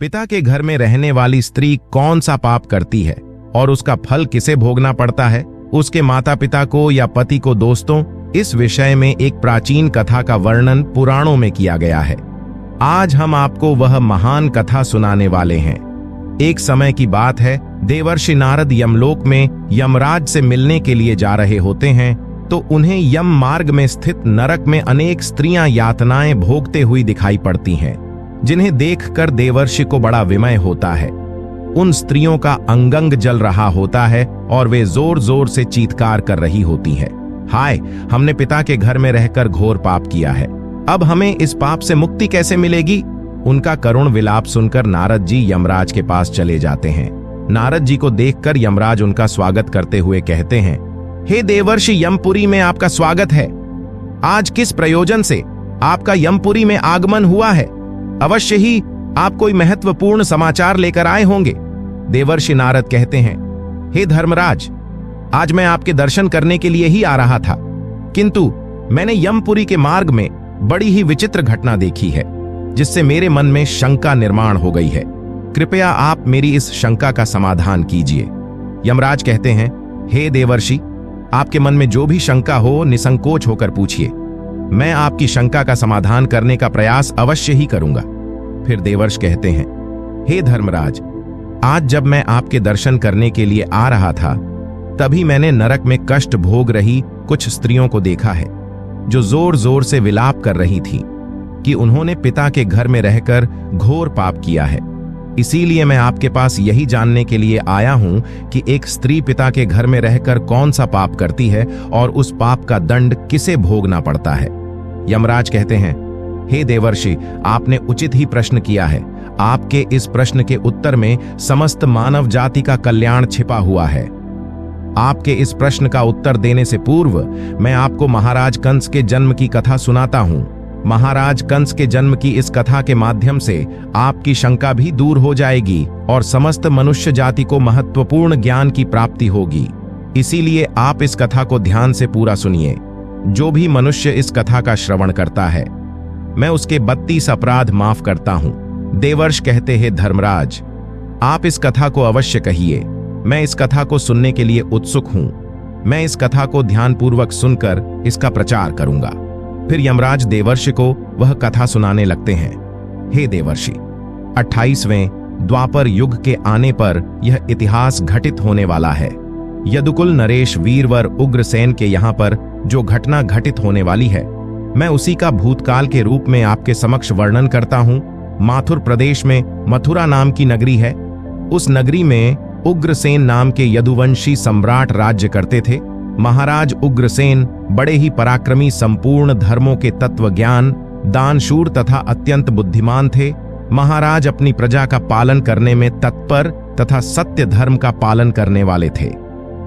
पिता के घर में रहने वाली स्त्री कौन सा पाप करती है और उसका फल किसे भोगना पड़ता है, उसके माता पिता को या पति को। दोस्तों, इस विषय में एक प्राचीन कथा का वर्णन पुराणों में किया गया है। आज हम आपको वह महान कथा सुनाने वाले हैं। एक समय की बात है, देवर्षि नारद यमलोक में यमराज से मिलने के लिए जा रहे होते हैं तो उन्हें यम मार्ग में स्थित नरक में अनेक स्त्रियां यातनाएं भोगते हुई दिखाई पड़ती हैं, जिन्हें देखकर देवर्षि को बड़ा विमय होता है। उन स्त्रियों का अंगंग जल रहा होता है और वे जोर जोर से चीत्कार कर रही होती हैं। हाय, हमने पिता के घर में रहकर घोर पाप किया है, अब हमें इस पाप से मुक्ति कैसे मिलेगी। उनका करुण विलाप सुनकर नारद जी यमराज के पास चले जाते हैं। नारद जी को देखकर यमराज उनका स्वागत करते हुए कहते हैं, हे देवर्षि, यमपुरी में आपका स्वागत है। आज किस प्रयोजन से आपका यमपुरी में आगमन हुआ है? अवश्य ही आप कोई महत्वपूर्ण समाचार लेकर आए होंगे। देवर्षि नारद कहते हैं, हे धर्मराज, आज मैं आपके दर्शन करने के लिए ही आ रहा था, किंतु मैंने यमपुरी के मार्ग में बड़ी ही विचित्र घटना देखी है, जिससे मेरे मन में शंका निर्माण हो गई है। कृपया आप मेरी इस शंका का समाधान कीजिए। यमराज कहते हैं, हे देवर्षि, आपके मन में जो भी शंका हो निसंकोच होकर पूछिए, मैं आपकी शंका का समाधान करने का प्रयास अवश्य ही करूंगा। फिर देवर्ष कहते हैं, हे धर्मराज, आज जब मैं आपके दर्शन करने के लिए आ रहा था तभी मैंने नरक में कष्ट भोग रही कुछ स्त्रियों को देखा है, जो जोर जोर से विलाप कर रही थी कि उन्होंने पिता के घर में रहकर घोर पाप किया है। इसीलिए मैं आपके पास यही जानने के लिए आया हूं कि एक स्त्री पिता के घर में रहकर कौन सा पाप करती है और उस पाप का दंड किसे भोगना पड़ता है। यमराज कहते हैं, हे देवर्षि, आपने उचित ही प्रश्न किया है। आपके इस प्रश्न के उत्तर में समस्त मानव जाति का कल्याण छिपा हुआ है। आपके इस प्रश्न का उत्तर देने से पूर्व मैं आपको महाराज कंस के जन्म की कथा सुनाता हूं। महाराज कंस के जन्म की इस कथा के माध्यम से आपकी शंका भी दूर हो जाएगी और समस्त मनुष्य जाति को महत्वपूर्ण ज्ञान की प्राप्ति होगी। इसीलिए आप इस कथा को ध्यान से पूरा सुनिए। जो भी मनुष्य इस कथा का श्रवण करता है, मैं उसके 32 अपराध माफ करता हूं। देवर्ष कहते हैं, धर्मराज, आप इस कथा को अवश्य कहिए। मैं इस कथा को सुनने के लिए उत्सुक हूं। मैं इस कथा को ध्यानपूर्वक सुनकर इसका प्रचार करूंगा। फिर यमराज देवर्षि को वह कथा सुनाने लगते हैं। हे देवर्षि, 28वें द्वापर युग के आने पर यह इतिहास घटित होने वाला है। यदुकुल नरेश वीरवर उग्रसेन के यहाँ पर जो घटना घटित होने वाली है, मैं उसी का भूतकाल के रूप में आपके समक्ष वर्णन करता हूँ। माथुर प्रदेश में मथुरा नाम की नगरी है। उस नगरी में उग्रसेन नाम के यदुवंशी सम्राट राज्य करते थे। महाराज उग्रसेन बड़े ही पराक्रमी, संपूर्ण धर्मों के तत्व ज्ञान, दानशूर तथा अत्यंत बुद्धिमान थे। महाराज अपनी प्रजा का पालन करने में तत्पर तथा सत्य धर्म का पालन करने वाले थे।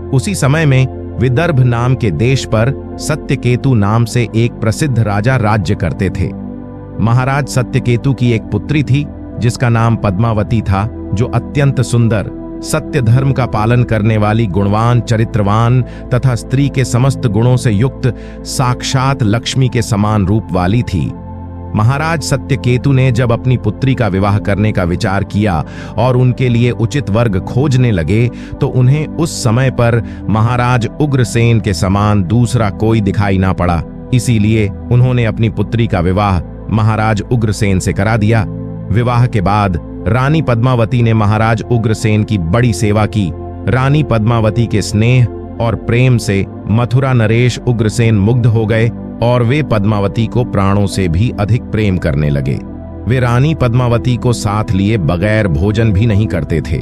उसी समय में विदर्भ नाम के देश पर सत्यकेतु नाम से एक प्रसिद्ध राजा राज्य करते थे। महाराज सत्यकेतु की एक पुत्री थी जिसका नाम पद्मावती था, जो अत्यंत सुंदर, सत्य धर्म का पालन करने वाली, गुणवान, चरित्रवान तथा स्त्री के समस्त गुणों से युक्त साक्षात लक्ष्मी के समान रूप वाली थी। महाराज सत्यकेतु ने जब अपनी पुत्री का विवाह करने का विचार किया और उनके लिए उचित वर्ग खोजने लगे तो उन्हें उस समय पर महाराज उग्रसेन के समान दूसरा कोई दिखाई ना पड़ा। इसीलिए उन्होंने अपनी पुत्री का विवाह महाराज उग्रसेन से करा दिया। विवाह के बाद रानी पद्मावती ने महाराज उग्रसेन की बड़ी सेवा की। रानी पद्मावती के स्नेह और प्रेम से मथुरा नरेश उग्रसेन मुग्ध हो गए और वे पद्मावती को प्राणों से भी अधिक प्रेम करने लगे। वे रानी पद्मावती को साथ लिए बगैर भोजन भी नहीं करते थे।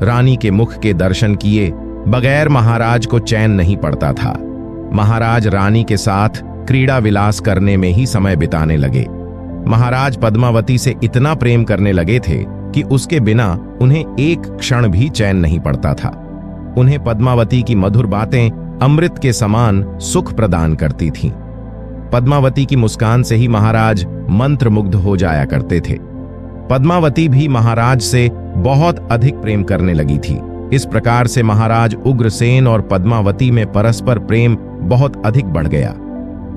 रानी के मुख के दर्शन किए बगैर महाराज को चैन नहीं पड़ता था। महाराज रानी के साथ क्रीड़ा विलास करने में ही समय बिताने लगे। महाराज पद्मावती से इतना प्रेम करने लगे थे कि उसके बिना उन्हें एक क्षण भी चैन नहीं पड़ता था। उन्हें पद्मावती की मधुर बातें अमृत के समान सुख प्रदान करती थीं। पद्मावती की मुस्कान से ही महाराज मंत्रमुग्ध हो जाया करते थे। पद्मावती भी महाराज से बहुत अधिक प्रेम करने लगी थी। इस प्रकार से महाराज उग्रसेन और पद्मावती में परस्पर प्रेम बहुत अधिक बढ़ गया।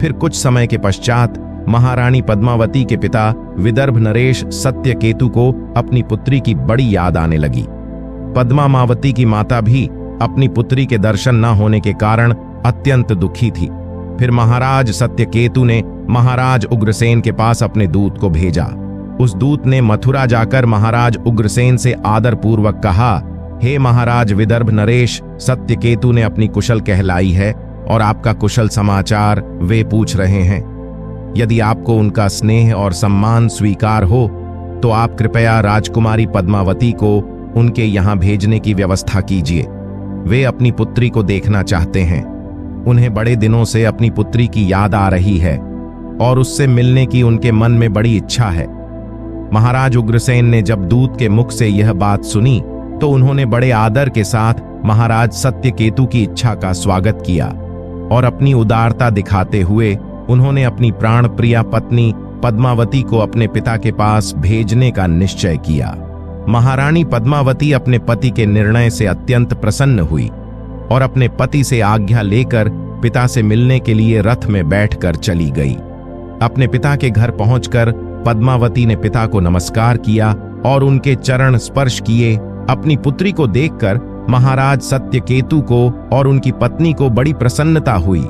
फिर कुछ समय के पश्चात महारानी पद्मावती के पिता विदर्भ नरेश सत्यकेतु को अपनी पुत्री की बड़ी याद आने लगी। पद्मावती की माता भी अपनी पुत्री के दर्शन न होने के कारण अत्यंत दुखी थी। फिर महाराज सत्यकेतु ने महाराज उग्रसेन के पास अपने दूत को भेजा। उस दूत ने मथुरा जाकर महाराज उग्रसेन से आदरपूर्वक कहा, हे महाराज विदर्भ नरेश, सत्यकेतु ने अपनी कुशल कहलाई है और आपका कुशल समाचार वे पूछ रहे हैं। यदि आपको उनका स्नेह और सम्मान स्वीकार हो तो आप कृपया राजकुमारी पद्मावती को उनके यहाँ भेजने की व्यवस्था कीजिए। वे अपनी पुत्री को देखना चाहते हैं। उन्हें बड़े दिनों से अपनी पुत्री की याद आ रही है और उससे मिलने की उनके मन में बड़ी इच्छा है। महाराज उग्रसेन ने जब दूत के मुख से यह बात सुनी तो उन्होंने बड़े आदर के साथ महाराज सत्यकेतु की इच्छा का स्वागत किया और अपनी उदारता दिखाते हुए उन्होंने अपनी प्राण प्रिया पत्नी पद्मावती को अपने पिता के पास भेजने का निश्चय किया। महारानी पद्मावती अपने पति के निर्णय से अत्यंत प्रसन्न हुई और अपने पति से आज्ञा लेकर पिता से मिलने के लिए रथ में बैठकर चली गई। अपने पिता के घर पहुंचकर पद्मावती ने पिता को नमस्कार किया और उनके चरण स्पर्श किए। अपनी पुत्री को देखकर महाराज सत्यकेतु को और उनकी पत्नी को बड़ी प्रसन्नता हुई।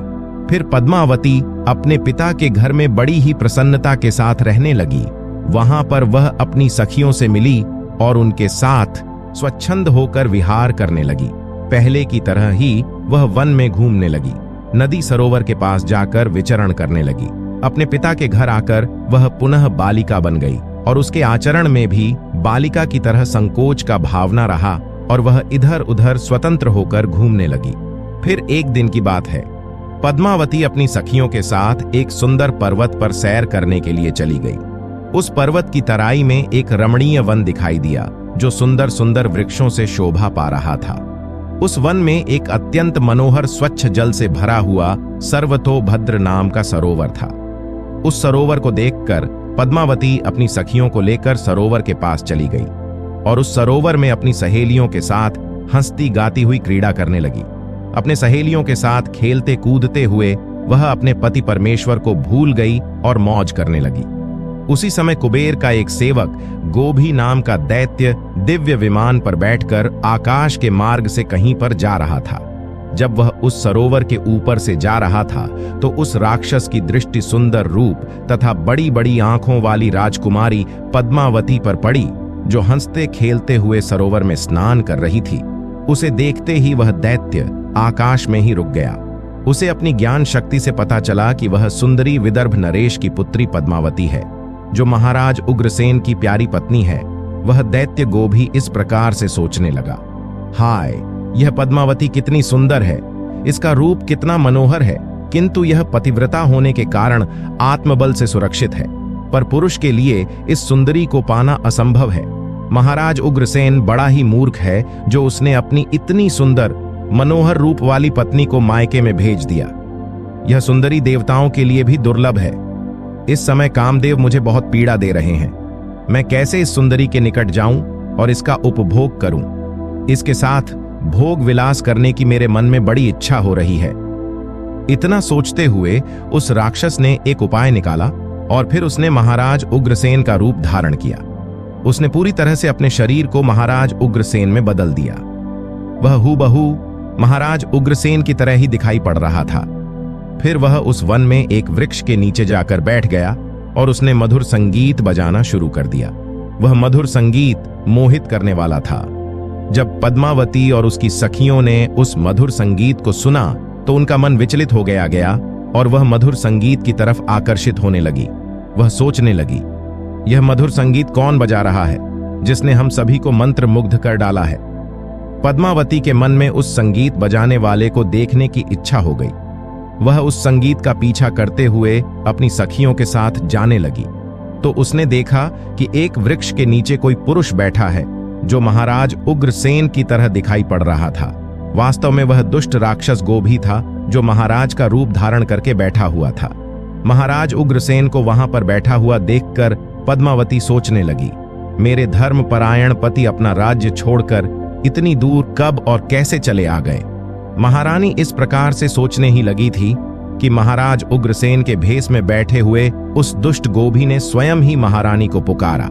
फिर पद्मावती अपने पिता के घर में बड़ी ही प्रसन्नता के साथ रहने लगी। वहां पर वह अपनी सखियों से मिली और उनके साथ स्वच्छंद होकर विहार करने लगी। पहले की तरह ही वह वन में घूमने लगी, नदी सरोवर के पास जाकर विचरण करने लगी। अपने पिता के घर आकर वह पुनः बालिका बन गई और उसके आचरण में भी बालिका की तरह संकोच का भावना रहा और वह इधर उधर स्वतंत्र होकर घूमने लगी। फिर एक दिन की बात है, पद्मावती अपनी सखियों के साथ एक सुंदर पर्वत पर सैर करने के लिए चली गई। उस पर्वत की तराई में एक रमणीय वन दिखाई दिया जो सुंदर सुंदर वृक्षों से शोभा पा रहा था। उस वन में एक अत्यंत मनोहर स्वच्छ जल से भरा हुआ सर्वतोभद्र नाम का सरोवर था। उस सरोवर को देखकर पद्मावती अपनी सखियों को लेकर सरोवर के पास चली गई और उस सरोवर में अपनी सहेलियों के साथ हंसती गाती हुई क्रीड़ा करने लगी। अपने सहेलियों के साथ खेलते कूदते हुए वह अपने पति परमेश्वर को भूल गई और मौज करने लगी। उसी समय कुबेर का एक सेवक गोभी नाम का दैत्य दिव्य विमान पर बैठकर आकाश के मार्ग से कहीं पर जा रहा था। जब वह उस सरोवर के ऊपर से जा रहा था तो उस राक्षस की दृष्टि सुंदर रूप तथा बड़ी बड़ी आंखों वाली राजकुमारी पद्मावती पर पड़ी, जो हंसते खेलते हुए सरोवर में स्नान कर रही थी। उसे देखते ही वह दैत्य आकाश में ही रुक गया। उसे अपनी ज्ञान शक्ति से पता चला कि वह सुंदरी विदर्भ नरेश की पुत्री पद्मावती है, जो महाराज उग्रसेन की प्यारी पत्नी है। वह दैत्य गोभी इस प्रकार से सोचने लगा, हाय, यह पद्मावती कितनी सुंदर है, इसका रूप कितना मनोहर है, किंतु यह पतिव्रता होने के कारण आत्मबल से सुरक्षित है, पर पुरुष के लिए इस सुंदरी को पाना असंभव है। महाराज उग्रसेन बड़ा ही मूर्ख है जो उसने अपनी इतनी सुंदर मनोहर रूप वाली पत्नी को मायके में भेज दिया। यह सुंदरी देवताओं के लिए भी दुर्लभ है। इस समय कामदेव मुझे बहुत पीड़ा दे रहे हैं। मैं कैसे इस सुंदरी के निकट जाऊं और इसका उपभोग करूं? इसके साथ भोग विलास करने की मेरे मन में बड़ी इच्छा हो रही है। इतना सोचते हुए उस राक्षस ने एक उपाय निकाला और फिर उसने महाराज उग्रसेन का रूप धारण किया। उसने पूरी तरह से अपने शरीर को महाराज उग्रसेन में बदल दिया। वह हूबहू महाराज उग्रसेन की तरह ही दिखाई पड़ रहा था। फिर वह उस वन में एक वृक्ष के नीचे जाकर बैठ गया और उसने मधुर संगीत बजाना शुरू कर दिया। वह मधुर संगीत मोहित करने वाला था। जब पद्मावती और उसकी सखियों ने उस मधुर संगीत को सुना तो उनका मन विचलित हो गया और वह मधुर संगीत की तरफ आकर्षित होने लगी। वह सोचने लगी, यह मधुर संगीत कौन बजा रहा है जिसने हम सभी को मंत्र मुग्ध कर डाला है? पद्मावती के मन में उस संगीत बजाने वाले को देखने की इच्छा हो गई। वह उस संगीत का पीछा करते हुए अपनी सखियों के साथ जाने लगी तो उसने देखा कि एक वृक्ष के नीचे कोई पुरुष बैठा है जो महाराज उग्रसेन की तरह दिखाई पड़ रहा था। वास्तव में वह दुष्ट राक्षस गोभी था जो महाराज का रूप धारण करके बैठा हुआ था। महाराज उग्रसेन को वहां पर बैठा हुआ देखकर पद्मावती सोचने लगी, मेरे धर्मपरायण पति अपना राज्य छोड़कर इतनी दूर कब और कैसे चले आ गए? महारानी इस प्रकार से सोचने ही लगी थी कि महाराज उग्रसेन के भेष में बैठे हुए उस दुष्ट गोभी ने स्वयं ही महारानी को पुकारा,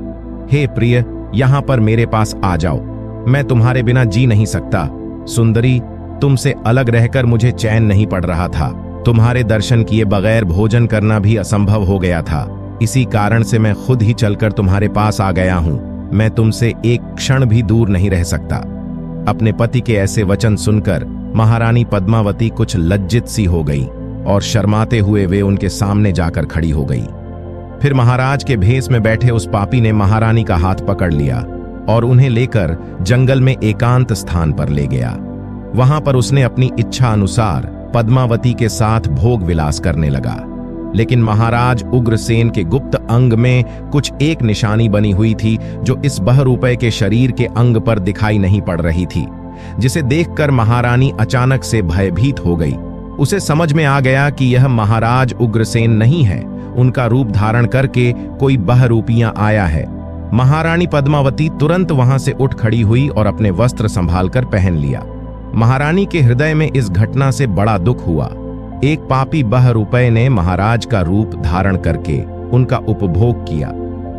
हे प्रिय, यहाँ पर मेरे पास आ जाओ, मैं तुम्हारे बिना जी नहीं सकता। सुंदरी, तुमसे अलग रहकर मुझे चैन नहीं पड़ रहा था। तुम्हारे दर्शन किए बगैर भोजन करना भी असंभव हो गया था। इसी कारण से मैं खुद ही चलकर तुम्हारे पास आ गया हूं। मैं तुमसे एक क्षण भी दूर नहीं रह सकता। अपने पति के ऐसे वचन सुनकर महारानी पद्मावती कुछ लज्जित सी हो गई और शर्माते हुए वे उनके सामने जाकर खड़ी हो गई। फिर महाराज के भेष में बैठे उस पापी ने महारानी का हाथ पकड़ लिया और उन्हें लेकर जंगल में एकांत स्थान पर ले गया। वहां पर उसने अपनी इच्छा अनुसार पद्मावती के साथ भोग विलास करने लगा। लेकिन महाराज उग्रसेन के गुप्त अंग में कुछ एक निशानी बनी हुई थी जो इस बहरूपे के शरीर के अंग पर दिखाई नहीं पड़ रही थी, जिसे देखकर महारानी अचानक से भयभीत हो गई। उसे समझ में आ गया कि यह महाराज उग्रसेन नहीं है, उनका रूप धारण करके कोई बहरूपियां आया है। महारानी पद्मावती तुरंत वहां से उठ खड़ी हुई और अपने वस्त्र संभालकर पहन लिया। महारानी के हृदय में इस घटना से बड़ा दुख हुआ। एक पापी बहरूपे ने महाराज का रूप धारण करके उनका उपभोग किया,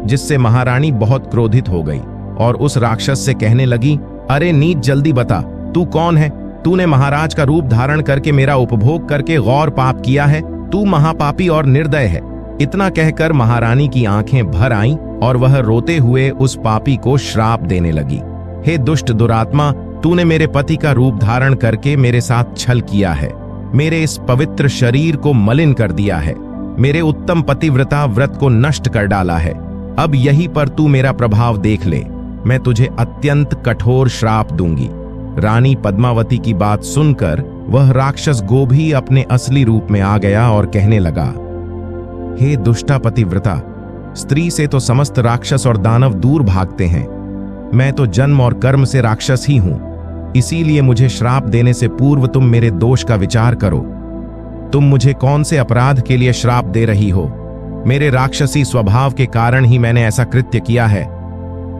जिससे महारानी बहुत क्रोधित हो गई और उस राक्षस से कहने लगी, अरे नीच, जल्दी बता, तू कौन है? तूने महाराज का रूप धारण करके मेरा उपभोग करके गौर पाप किया है। तू महापापी और निर्दय है। इतना कहकर महारानी की आंखें भर आईं और वह रोते हुए उस पापी को श्राप देने लगी। हे दुष्ट दुरात्मा, तूने मेरे पति का रूप धारण करके मेरे साथ छल किया है, मेरे इस पवित्र शरीर को मलिन कर दिया है, मेरे उत्तम पतिव्रता व्रत को नष्ट कर डाला है। अब यहीं पर तू मेरा प्रभाव देख ले, मैं तुझे अत्यंत कठोर श्राप दूंगी। रानी पद्मावती की बात सुनकर वह राक्षस गोभी अपने असली रूप में आ गया और कहने लगा, हे दुष्टा पतिव्रता, स्त्री से तो समस्त राक्षस और दानव दूर भागते हैं। मैं तो जन्म और कर्म से राक्षस ही हूं, इसीलिए मुझे श्राप देने से पूर्व तुम मेरे दोष का विचार करो। तुम मुझे कौन से अपराध के लिए श्राप दे रही हो? मेरे राक्षसी स्वभाव के कारण ही मैंने ऐसा कृत्य किया है।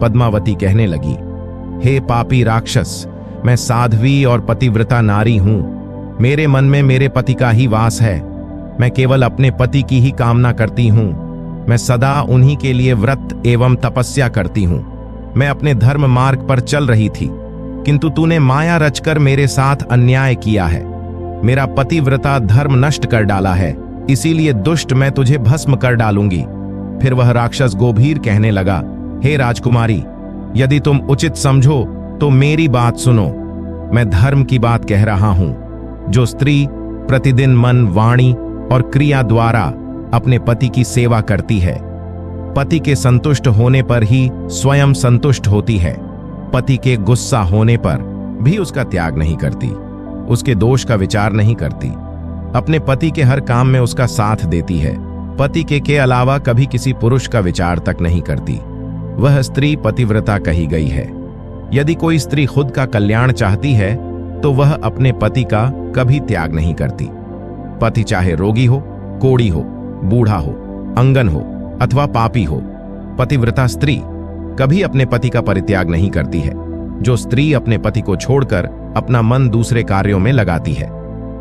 पद्मावती कहने लगी, हे पापी राक्षस, मैं साध्वी और पतिव्रता नारी हूं। मेरे मन में मेरे पति का ही वास है। मैं केवल अपने पति की ही कामना करती हूं। मैं सदा उन्हीं के लिए व्रत एवं तपस्या करती हूं। मैं अपने धर्म मार्ग पर चल रही थी, किंतु तूने माया रचकर मेरे साथ अन्याय किया है। मेरा पतिव्रता धर्म नष्ट कर डाला है, इसीलिए दुष्ट, मैं तुझे भस्म कर डालूंगी। फिर वह राक्षस गोभीर कहने लगा, हे राजकुमारी, यदि तुम उचित समझो तो मेरी बात सुनो। मैं धर्म की बात कह रहा हूं। जो स्त्री प्रतिदिन मन, वाणी और क्रिया द्वारा अपने पति की सेवा करती है, पति के संतुष्ट होने पर ही स्वयं संतुष्ट होती है। पति के गुस्सा होने पर भी उसका त्याग नहीं करती, उसके दोष का विचार नहीं करती, अपने पति के हर काम में उसका साथ देती है। पति के अलावा कभी किसी पुरुष का विचार तक नहीं करती। वह स्त्री पतिव्रता कही गई है। यदि कोई स्त्री खुद का कल्याण चाहती है तो वह अपने पति का कभी त्याग नहीं करती। पति चाहे रोगी हो, कोढ़ी हो, बूढ़ा हो, अंगन हो अथवा पापी हो, पतिव्रता स्त्री कभी अपने पति का परित्याग नहीं करती है। जो स्त्री अपने पति को छोड़कर अपना मन दूसरे कार्यों में लगाती है,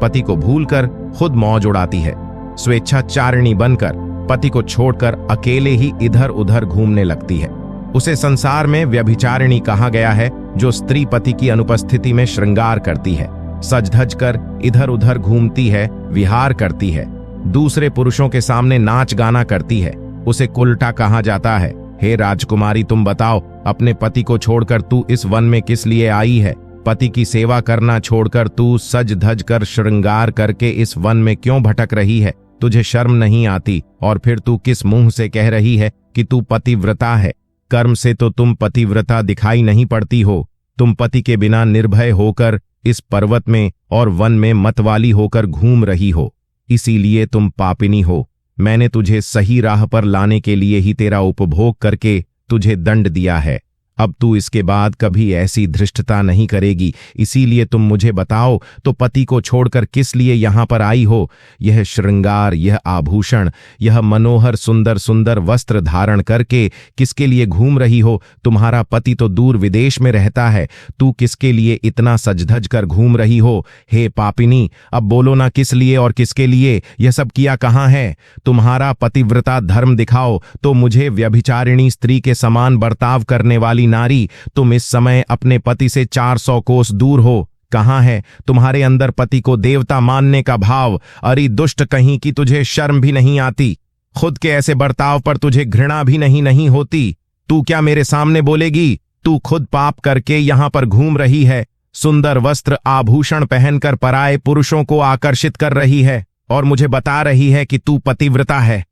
पति को भूलकर खुद मौज उड़ाती है, स्वेच्छाचारिणी बनकर पति को छोड़कर अकेले ही इधर उधर घूमने लगती है, उसे संसार में व्यभिचारिणी कहा गया है। जो स्त्री पति की अनुपस्थिति में श्रृंगार करती है, सज धज कर इधर उधर घूमती है, विहार करती है, दूसरे पुरुषों के सामने नाच गाना करती है, उसे कुलटा कहा जाता है। हे राजकुमारी, तुम बताओ, अपने पति को छोड़कर तू इस वन में किस लिए आई है? पति की सेवा करना छोड़कर तू सज धज कर श्रृंगार करके इस वन में क्यों भटक रही है? तुझे शर्म नहीं आती? और फिर तू किस मुंह से कह रही है कि तू पतिव्रता है? कर्म से तो तुम पतिव्रता दिखाई नहीं पड़ती हो। तुम पति के बिना निर्भय होकर इस पर्वत में और वन में मतवाली होकर घूम रही हो, इसीलिए तुम पापिनी हो। मैंने तुझे सही राह पर लाने के लिए ही तेरा उपभोग करके तुझे दंड दिया है। अब तू इसके बाद कभी ऐसी धृष्टता नहीं करेगी, इसीलिए तुम मुझे बताओ तो पति को छोड़कर किस लिए यहां पर आई हो? यह श्रृंगार, यह आभूषण, यह मनोहर सुंदर सुंदर वस्त्र धारण करके किसके लिए घूम रही हो? तुम्हारा पति तो दूर विदेश में रहता है, तू किसके लिए इतना सज-धज कर घूम रही हो? हे पापिनी, अब बोलो ना, किस लिए और किसके लिए यह सब किया कहाँ है? तुम्हारा पतिव्रता धर्म दिखाओ। तो मुझे व्यभिचारिणी स्त्री के समान बर्ताव करने वाली नारी, तुम इस समय अपने पति से 400 कोस दूर हो। कहाँ है तुम्हारे अंदर पति को देवता मानने का भाव? अरे दुष्ट कहीं की, तुझे शर्म भी नहीं आती? खुद के ऐसे बर्ताव पर तुझे घृणा भी नहीं होती? तू क्या मेरे सामने बोलेगी? तू खुद पाप करके यहां पर घूम रही है, सुंदर वस्त्र आभूषण पहनकर पराये पुरुषों को आकर्षित कर रही है और मुझे बता रही है कि तू पतिव्रता है।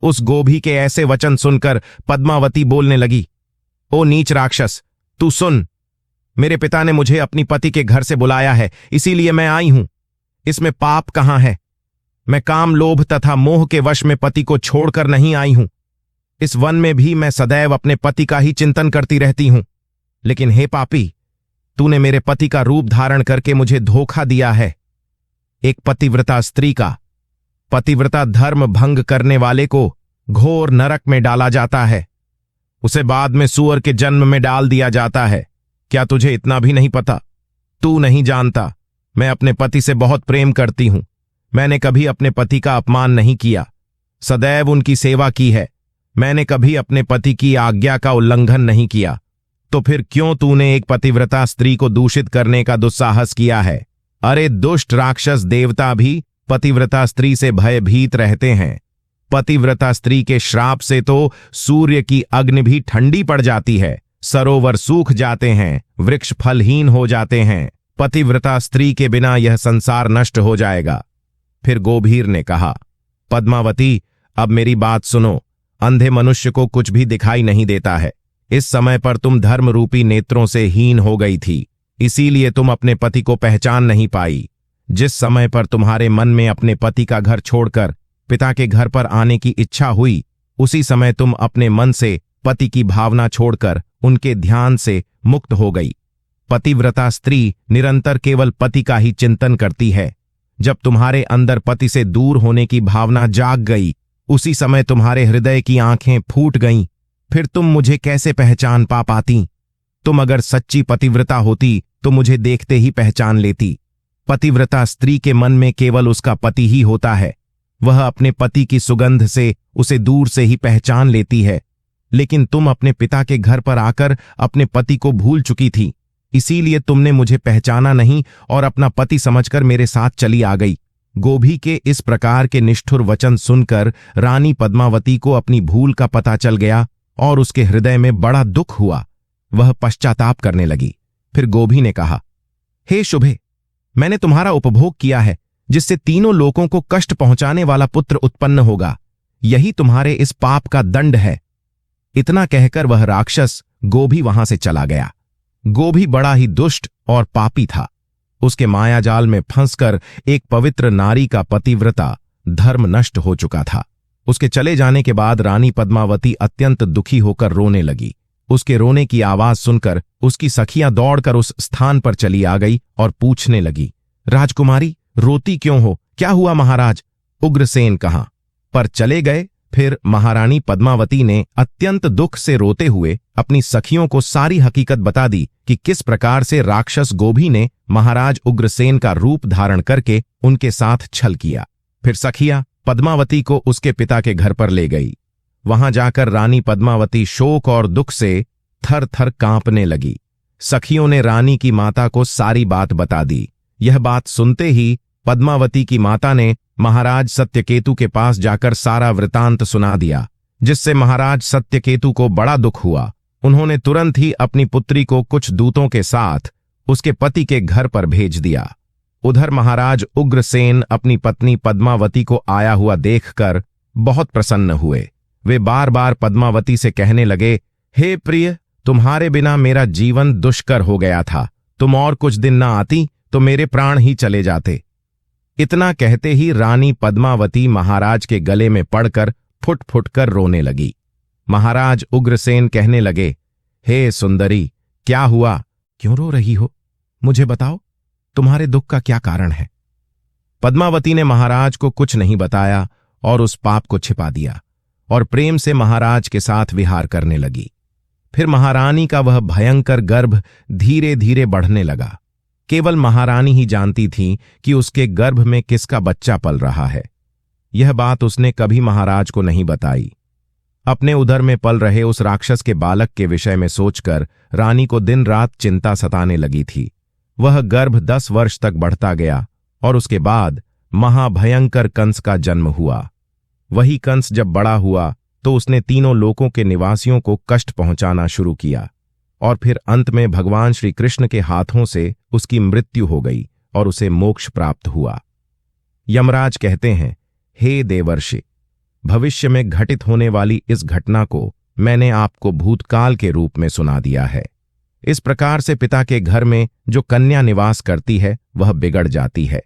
उस गोभी के ऐसे वचन सुनकर पद्मावती बोलने लगी, ओ नीच राक्षस, तू सुन, मेरे पिता ने मुझे अपनी पति के घर से बुलाया है, इसीलिए मैं आई हूं। इसमें पाप कहां है? मैं काम, लोभ तथा मोह के वश में पति को छोड़कर नहीं आई हूं। इस वन में भी मैं सदैव अपने पति का ही चिंतन करती रहती हूं, लेकिन हे पापी, तूने मेरे पति का रूप धारण करके मुझे धोखा दिया है। एक पतिव्रता स्त्री का, पतिव्रता धर्म भंग करने वाले को घोर नरक में डाला जाता है, उसे बाद में सूअर के जन्म में डाल दिया जाता है। क्या तुझे इतना भी नहीं पता? तू नहीं जानता, मैं अपने पति से बहुत प्रेम करती हूं। मैंने कभी अपने पति का अपमान नहीं किया, सदैव उनकी सेवा की है। मैंने कभी अपने पति की आज्ञा का उल्लंघन नहीं किया। तो फिर क्यों तूने एक पतिव्रता स्त्री को दूषित करने का दुस्साहस किया है? अरे दुष्ट राक्षस, देवता भी पतिव्रता स्त्री से भयभीत रहते हैं। पतिव्रता स्त्री के श्राप से तो सूर्य की अग्नि भी ठंडी पड़ जाती है, सरोवर सूख जाते हैं, वृक्ष फलहीन हो जाते हैं। पतिव्रता स्त्री के बिना यह संसार नष्ट हो जाएगा। फिर गोभीर ने कहा, पद्मावती, अब मेरी बात सुनो। अंधे मनुष्य को कुछ भी दिखाई नहीं देता है। इस समय पर तुम धर्म रूपी नेत्रों से हीन हो गई थी, इसीलिए तुम अपने पति को पहचान नहीं पाई। जिस समय पर तुम्हारे मन में अपने पति का घर छोड़कर पिता के घर पर आने की इच्छा हुई, उसी समय तुम अपने मन से पति की भावना छोड़कर उनके ध्यान से मुक्त हो गई। पतिव्रता स्त्री निरंतर केवल पति का ही चिंतन करती है। जब तुम्हारे अंदर पति से दूर होने की भावना जाग गई, उसी समय तुम्हारे हृदय की आंखें फूट गईं। फिर तुम मुझे कैसे पहचान पाती? तुम अगर सच्ची पतिव्रता होती तो मुझे देखते ही पहचान लेती। पतिव्रता स्त्री के मन में केवल उसका पति ही होता है। वह अपने पति की सुगंध से उसे दूर से ही पहचान लेती है। लेकिन तुम अपने पिता के घर पर आकर अपने पति को भूल चुकी थी, इसीलिए तुमने मुझे पहचाना नहीं और अपना पति समझकर मेरे साथ चली आ गई। गोभी के इस प्रकार के निष्ठुर वचन सुनकर रानी पद्मावती को अपनी भूल का पता चल गया और उसके हृदय में बड़ा दुख हुआ। वह पश्चाताप करने लगी। फिर गोभी ने कहा, हे शुभे, मैंने तुम्हारा उपभोग किया है, जिससे तीनों लोगों को कष्ट पहुंचाने वाला पुत्र उत्पन्न होगा। यही तुम्हारे इस पाप का दंड है। इतना कहकर वह राक्षस गोभी वहां से चला गया। गोभी बड़ा ही दुष्ट और पापी था। उसके मायाजाल में फंसकर एक पवित्र नारी का पतिव्रता धर्म नष्ट हो चुका था। उसके चले जाने के बाद रानी पद्मावती अत्यंत दुखी होकर रोने लगी। उसके रोने की आवाज सुनकर उसकी सखियां दौड़कर उस स्थान पर चली आ गई और पूछने लगी, राजकुमारी, रोती क्यों हो? क्या हुआ महाराज? उग्रसेन कहाँ पर चले गए? फिर महारानी पद्मावती ने अत्यंत दुख से रोते हुए अपनी सखियों को सारी हकीकत बता दी कि किस प्रकार से राक्षस गोभी ने महाराज उग्रसेन का रूप धारण करके उनके साथ छल किया। फिर सखियां पद्मावती को उसके पिता के घर पर ले गई। वहां जाकर रानी पद्मावती शोक और दुख से थर थर कांपने लगी। सखियों ने रानी की माता को सारी बात बता दी। यह बात सुनते ही पद्मावती की माता ने महाराज सत्यकेतु के पास जाकर सारा वृतांत सुना दिया, जिससे महाराज सत्यकेतु को बड़ा दुख हुआ। उन्होंने तुरंत ही अपनी पुत्री को कुछ दूतों के साथ उसके पति के घर पर भेज दिया। उधर महाराज उग्रसेन अपनी पत्नी पद्मावती को आया हुआ देखकर बहुत प्रसन्न हुए। वे बार बार पद्मावती से कहने लगे, हे प्रिय, तुम्हारे बिना मेरा जीवन दुष्कर हो गया था। तुम और कुछ दिन न आती तो मेरे प्राण ही चले जाते। इतना कहते ही रानी पद्मावती महाराज के गले में पड़कर फुट फुट कर रोने लगी। महाराज उग्रसेन कहने लगे, हे सुंदरी, क्या हुआ? क्यों रो रही हो? मुझे बताओ, तुम्हारे दुख का क्या कारण है? पद्मावती ने महाराज को कुछ नहीं बताया और उस पाप को छिपा दिया और प्रेम से महाराज के साथ विहार करने लगी। फिर महारानी का वह भयंकर गर्भ धीरे धीरे बढ़ने लगा। केवल महारानी ही जानती थी कि उसके गर्भ में किसका बच्चा पल रहा है। यह बात उसने कभी महाराज को नहीं बताई। अपने उदर में पल रहे उस राक्षस के बालक के विषय में सोचकर रानी को दिन रात चिंता सताने लगी थी। वह गर्भ 10 वर्ष तक बढ़ता गया और उसके बाद महाभयंकर कंस का जन्म हुआ। वही कंस जब बड़ा हुआ तो उसने तीनों लोकों के निवासियों को कष्ट पहुंचाना शुरू किया और फिर अंत में भगवान श्री कृष्ण के हाथों से उसकी मृत्यु हो गई और उसे मोक्ष प्राप्त हुआ। यमराज कहते हैं, हे देवर्षि, भविष्य में घटित होने वाली इस घटना को मैंने आपको भूतकाल के रूप में सुना दिया है। इस प्रकार से पिता के घर में जो कन्या निवास करती है वह बिगड़ जाती है।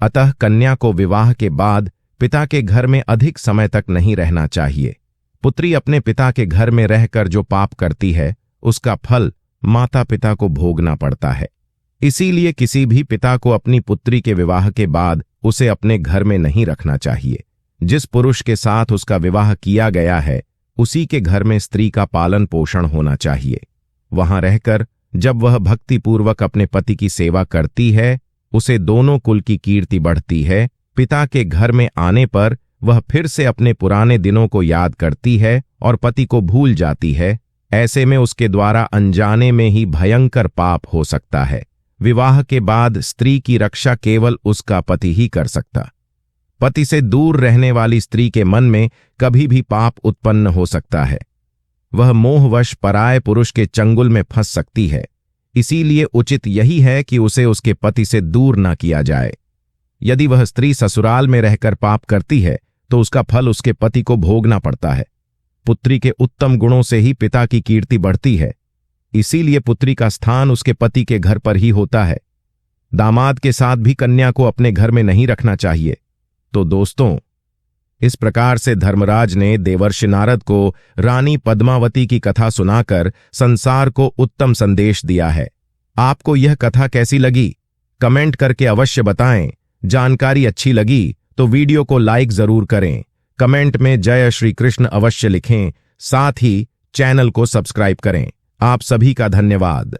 अतः कन्या को विवाह के बाद पिता के घर में अधिक समय तक नहीं रहना चाहिए। पुत्री अपने पिता के घर में रहकर जो पाप करती है उसका फल माता पिता को भोगना पड़ता है। इसीलिए किसी भी पिता को अपनी पुत्री के विवाह के बाद उसे अपने घर में नहीं रखना चाहिए। जिस पुरुष के साथ उसका विवाह किया गया है उसी के घर में स्त्री का पालन पोषण होना चाहिए। वहां रहकर जब वह भक्तिपूर्वक अपने पति की सेवा करती है उसे दोनों कुल की कीर्ति बढ़ती है। पिता के घर में आने पर वह फिर से अपने पुराने दिनों को याद करती है और पति को भूल जाती है। ऐसे में उसके द्वारा अनजाने में ही भयंकर पाप हो सकता है। विवाह के बाद स्त्री की रक्षा केवल उसका पति ही कर सकता। पति से दूर रहने वाली स्त्री के मन में कभी भी पाप उत्पन्न हो सकता है। वह मोहवश पराये पुरुष के चंगुल में फंस सकती है। इसीलिए उचित यही है कि उसे उसके पति से दूर न किया जाए। यदि वह स्त्री ससुराल में रहकर पाप करती है तो उसका फल उसके पति को भोगना पड़ता है। पुत्री के उत्तम गुणों से ही पिता की कीर्ति बढ़ती है। इसीलिए पुत्री का स्थान उसके पति के घर पर ही होता है। दामाद के साथ भी कन्या को अपने घर में नहीं रखना चाहिए। तो दोस्तों, इस प्रकार से धर्मराज ने देवर्षि नारद को रानी पद्मावती की कथा सुनाकर संसार को उत्तम संदेश दिया है। आपको यह कथा कैसी लगी? कमेंट करके अवश्य बताएं। जानकारी अच्छी लगी तो वीडियो को लाइक जरूर करें। कमेंट में जय श्री कृष्ण अवश्य लिखें। साथ ही चैनल को सब्सक्राइब करें। आप सभी का धन्यवाद।